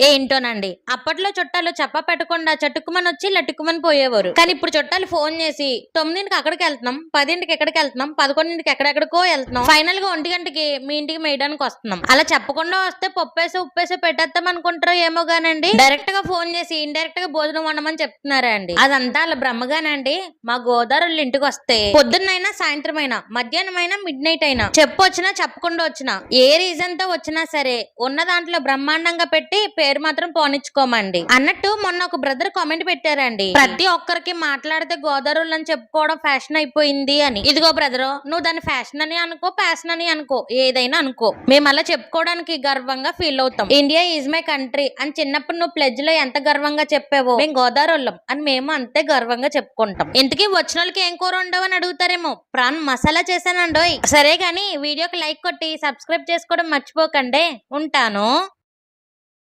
ఏంటోనండి, అప్పట్లో చుట్టాలు చెప్ప పెట్టకుండా చటుక్కుమని వచ్చి లటుక్కుమని పోయేవారు. కానీ ఇప్పుడు చుట్టాలు ఫోన్ చేసి 9కి అక్కడికి వెళ్తున్నాం, 10కి ఎక్కడికి వెళ్తున్నాం, 11కి ఎక్కడెక్కడికో వెళ్తున్నాం, ఫైనల్ గా 1 గంటకి మీ ఇంటికి మేయడానికి వస్తున్నాం. అలా చెప్పకుండా వస్తే పప్పేసి ఉప్పేసి పెట్టేస్తాం అనుకుంటారో ఏమో గానండి, డైరెక్ట్ గా ఫోన్ చేసి ఇండైరెక్ట్ గా భోజనం వండమని చెప్తున్నారా అండి. అదంతా అలా బ్రహ్మగానండి. మా గోదావరి ఇంటికి వస్తే పొద్దున్నైనా సాయంత్రం అయినా మధ్యాహ్నం అయినా మిడ్ నైట్ అయినా చెప్పొచ్చినా చెప్పకుండా వచ్చినా ఏ రీజన్ తో వచ్చినా సరే ఉన్న దాంట్లో బ్రహ్మాండంగా పెట్టి పేరు మాత్రం పోనిచ్చుకోమండి. అన్నట్టు మొన్న ఒక బ్రదర్ కామెంట్ పెట్టారండి, ప్రతి ఒక్కరికి మాట్లాడితే గోదావరి అని చెప్పుకోవడం ఫ్యాషన్ అయిపోయింది అని. ఇదిగో బ్రదర్, నువ్వు దాన్ని ఫ్యాషన్ అని అనుకో, ప్యాషన్ అని అనుకో, ఏదైనా అనుకో, మేము అలా చెప్పుకోవడానికి గర్వంగా ఫీల్ అవుతాం. ఇండియా ఈజ్ మై కంట్రీ అని చిన్నప్పుడు నువ్వు ప్లెడ్జ్ లో ఎంత గర్వంగా చెప్పావో మేము గోదావరి అని మేము అంతే గర్వంగా చెప్పుకుంటాం. ఇంతకీ వచ్చిన వాళ్ళకి ఏం కూర ఉండవు అని అడుగుతారేమో, ప్రాన్ మసాలా చేశానండోయ్. సరే గాని వీడియోకి లైక్ కొట్టి సబ్స్క్రైబ్ చేసుకోవడం మర్చిపోకండి. ఉంటాను.